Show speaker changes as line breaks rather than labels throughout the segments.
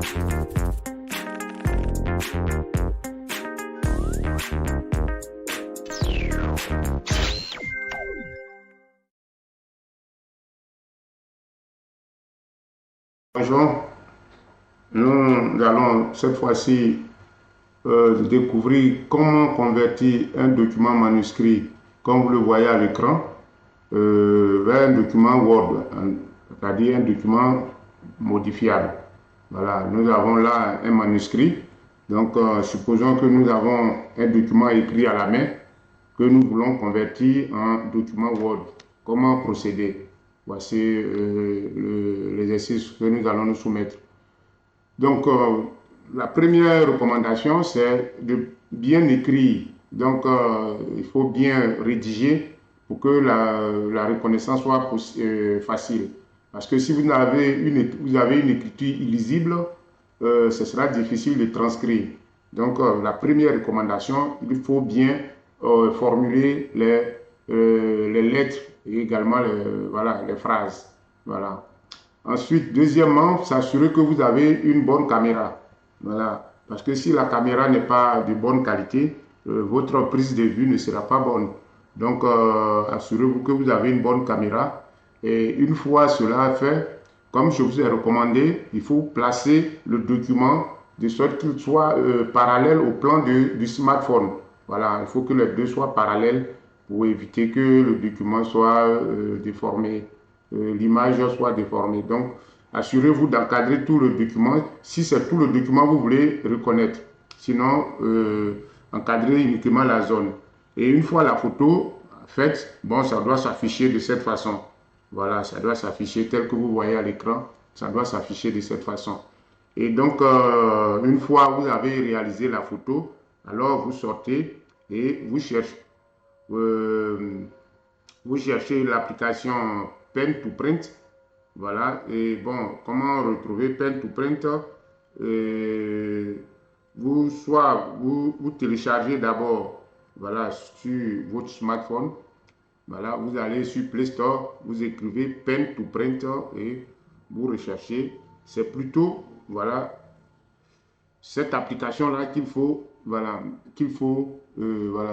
Bonjour, nous allons cette fois-ci découvrir comment convertir un document manuscrit, comme vous le voyez à l'écran, vers un document Word, c'est-à-dire un document modifiable. Voilà, nous avons là un manuscrit. Donc, supposons que nous avons un document écrit à la main que nous voulons convertir en document Word. Comment procéder? Voici l'exercice que nous allons nous soumettre. Donc, la première recommandation, c'est de bien écrire. Donc, il faut bien rédiger pour que la reconnaissance soit facile. Parce que si vous avez une écriture illisible, ce sera difficile de transcrire. Donc, la première recommandation, il faut bien formuler les lettres et également les phrases. Voilà. Ensuite, deuxièmement, s'assurer que vous avez une bonne caméra. Voilà. Parce que si la caméra n'est pas de bonne qualité, votre prise de vue ne sera pas bonne. Donc, assurez-vous que vous avez une bonne caméra. Et une fois cela fait, comme je vous ai recommandé, il faut placer le document de sorte qu'il soit parallèle au plan du smartphone. Voilà, il faut que les deux soient parallèles pour éviter que le document soit déformé, l'image soit déformée. Donc, assurez-vous d'encadrer tout le document si c'est tout le document que vous voulez reconnaître. Sinon, encadrez uniquement la zone. Et une fois la photo faite, bon, ça doit s'afficher de cette façon. Voilà, ça doit s'afficher tel que vous voyez à l'écran. Ça doit s'afficher de cette façon. Et donc, une fois vous avez réalisé la photo, alors vous sortez et vous cherchez l'application Pen to Print. Voilà, et bon, comment retrouver Pen to Print? Vous téléchargez d'abord, voilà, sur votre smartphone. Voilà, vous allez sur Play Store, vous écrivez Pen to Print et vous recherchez. C'est plutôt, voilà, cette application-là qu'il faut, voilà,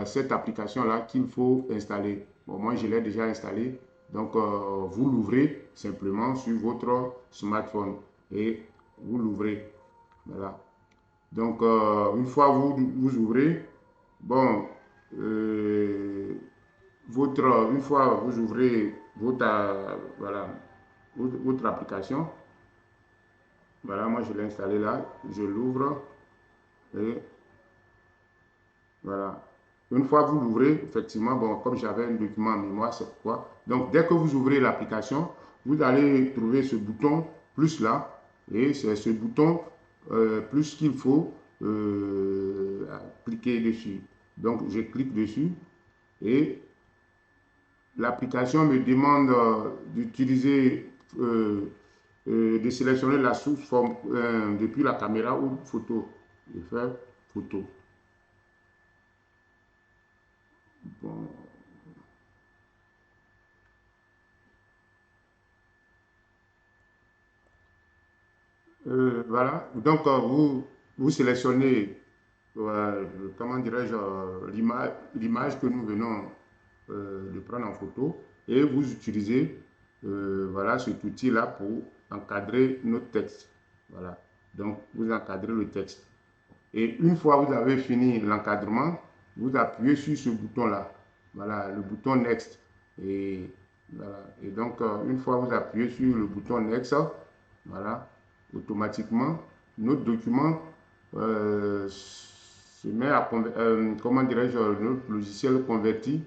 cette application-là qu'il faut installer. Bon, moi, je l'ai déjà installée. Donc, vous l'ouvrez simplement sur votre smartphone et vous l'ouvrez. Voilà. Donc, une fois vous ouvrez, bon, une fois vous ouvrez votre application, voilà, moi je l'ai installé là, je l'ouvre et voilà. Une fois que vous l'ouvrez, effectivement, bon, comme j'avais un document en mémoire, c'est pourquoi. Donc, dès que vous ouvrez l'application, vous allez trouver ce bouton plus là, et c'est ce bouton plus qu'il faut cliquer dessus. Donc, je clique dessus et l'application me demande d'utiliser, de sélectionner la source depuis la caméra ou photo. Je fais photo. Bon. Voilà, donc vous sélectionnez, comment dirais-je, l'image que nous venons de prendre en photo et vous utilisez voilà, cet outil-là pour encadrer notre texte. Voilà, donc vous encadrez le texte. Et une fois vous avez fini l'encadrement, vous appuyez sur ce bouton-là, voilà, le bouton Next. Et, voilà. Et donc, une fois vous appuyez sur le bouton Next, voilà, automatiquement, notre document se met à, comment dirais-je, notre logiciel convertit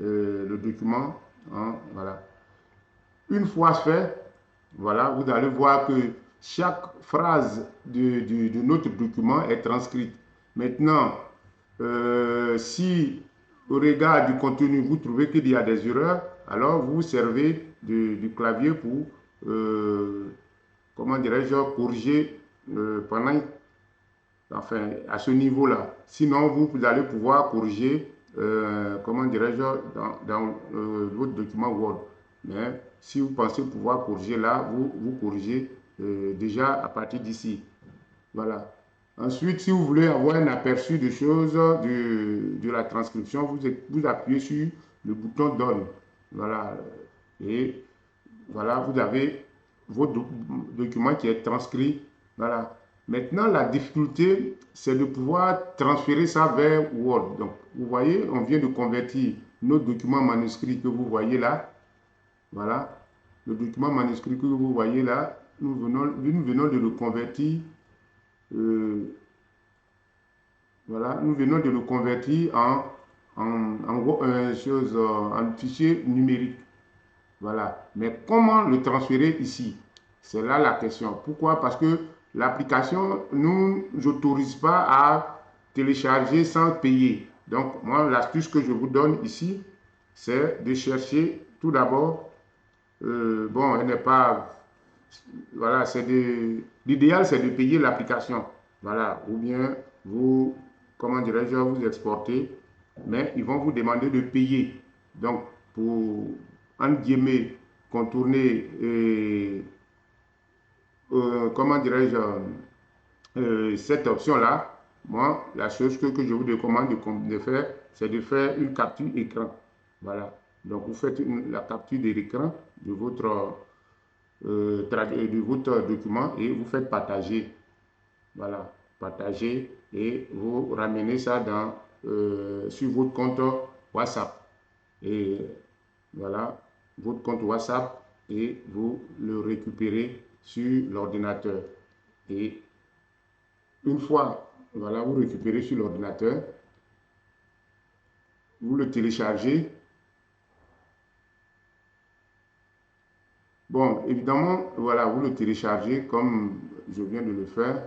le document en, voilà. Une fois fait, voilà, vous allez voir que chaque phrase de notre document est transcrite. Maintenant, si au regard du contenu, vous trouvez qu'il y a des erreurs, alors vous servez du clavier pour, comment dirais-je, corriger enfin, à ce niveau-là. Sinon, vous allez pouvoir corriger, comment dirais-je, dans votre document Word. Mais si vous pensez pouvoir corriger là, vous corrigez déjà à partir d'ici. Voilà. Ensuite, si vous voulez avoir un aperçu des choses de la transcription, vous appuyez sur le bouton Donne. Voilà. Et voilà, vous avez votre document qui est transcrit. Voilà. Maintenant, la difficulté, c'est de pouvoir transférer ça vers Word. Donc, vous voyez, on vient de convertir notre document manuscrit que vous voyez là. Voilà. Le document manuscrit que vous voyez là, nous venons de le convertir. euh, voilà, nous venons de le convertir en fichier numérique. Voilà. Mais comment le transférer ici? C'est là la question. Pourquoi? Parce que l'application ne nous autorise pas à télécharger sans payer. Donc, moi, l'astuce que je vous donne ici, c'est de chercher tout d'abord. Bon, elle n'est pas. Voilà, l'idéal, c'est de payer l'application. Voilà. Ou bien vous, comment dirais-je, vous exportez, mais ils vont vous demander de payer. Donc, pour, entre guillemets, contourner, comment dirais-je, cette option-là, moi, la chose que je vous recommande de faire, c'est de faire une capture écran. Voilà. Donc, vous faites la capture de l'écran de votre document et vous faites partager. Voilà. Partager et vous ramenez ça sur votre compte WhatsApp. Et voilà, votre compte WhatsApp et vous le récupérez sur l'ordinateur. Et une fois, voilà, vous récupérez sur l'ordinateur, vous le téléchargez. Bon, évidemment, voilà, vous le téléchargez comme je viens de le faire.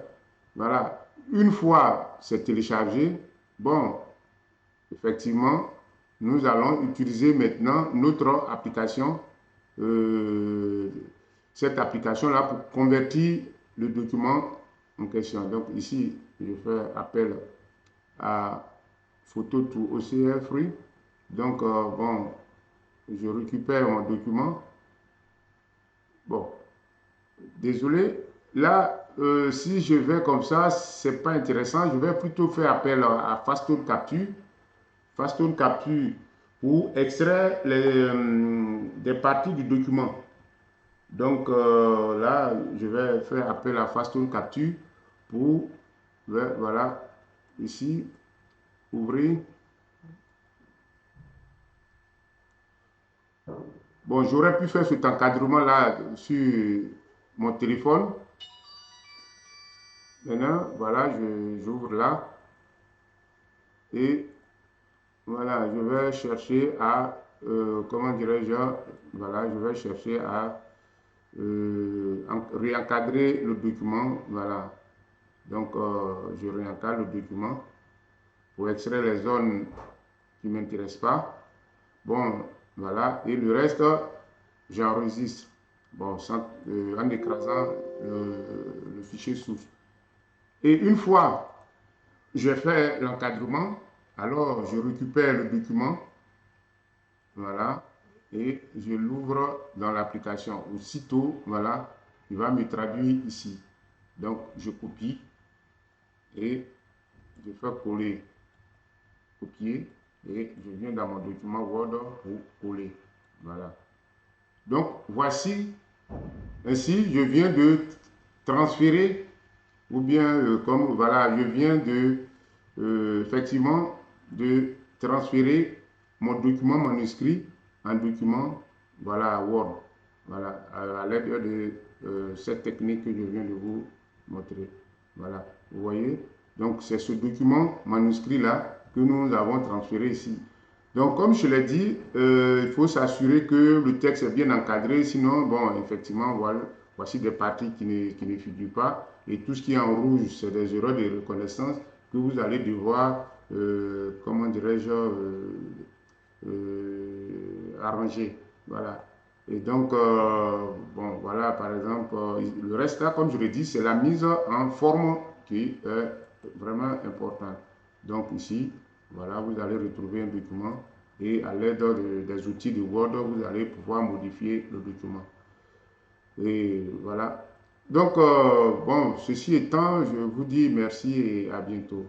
Voilà, une fois c'est téléchargé, bon, effectivement, nous allons utiliser maintenant notre application, euh, cette application-là pour convertir le document en question. Donc ici, je fais appel à Photo to OCR Free. Donc, bon, je récupère mon document. Bon, désolé. Là, si je vais comme ça, c'est pas intéressant. Je vais plutôt faire appel à Fastone Capture. Fastone Capture pour extraire des parties du document. Donc là, je vais faire appel à Fastone Capture pour, voilà, ici, ouvrir. Bon, j'aurais pu faire cet encadrement-là sur mon téléphone. Maintenant, voilà, j'ouvre là et voilà, je vais chercher à, comment dirais-je, voilà, je vais chercher à réencadrer le document. Voilà, donc je réencadre le document pour extraire les zones qui ne m'intéressent pas. Bon, voilà, et le reste, j'enregistre. Bon, en écrasant le fichier source. Et une fois j'ai fait l'encadrement, alors je récupère le document, voilà, et je l'ouvre dans l'application. Aussitôt, voilà, il va me traduire ici. Donc, je copie et je fais coller, copier, et je viens dans mon document Word pour coller. Voilà. Donc, voici, ainsi, je viens de transférer, ou bien, comme, voilà, je viens effectivement, de transférer mon document manuscrit en document, voilà, Word. Voilà, à l'aide de cette technique que je viens de vous montrer. Voilà, vous voyez. Donc, c'est ce document manuscrit-là que nous avons transféré ici. Donc, comme je l'ai dit, il faut s'assurer que le texte est bien encadré. Sinon, bon, effectivement, voilà, voici des parties qui ne figurent pas. Et tout ce qui est en rouge, c'est des erreurs de reconnaissance que vous allez devoir, comment dirais-je, arranger. Voilà. Et donc, bon, voilà, par exemple, le reste là, comme je l'ai dit, c'est la mise en forme qui est vraiment importante. Donc ici, voilà, vous allez retrouver un document et à l'aide des outils de Word, vous allez pouvoir modifier le document. Et voilà. Donc, bon, ceci étant, je vous dis merci et à bientôt.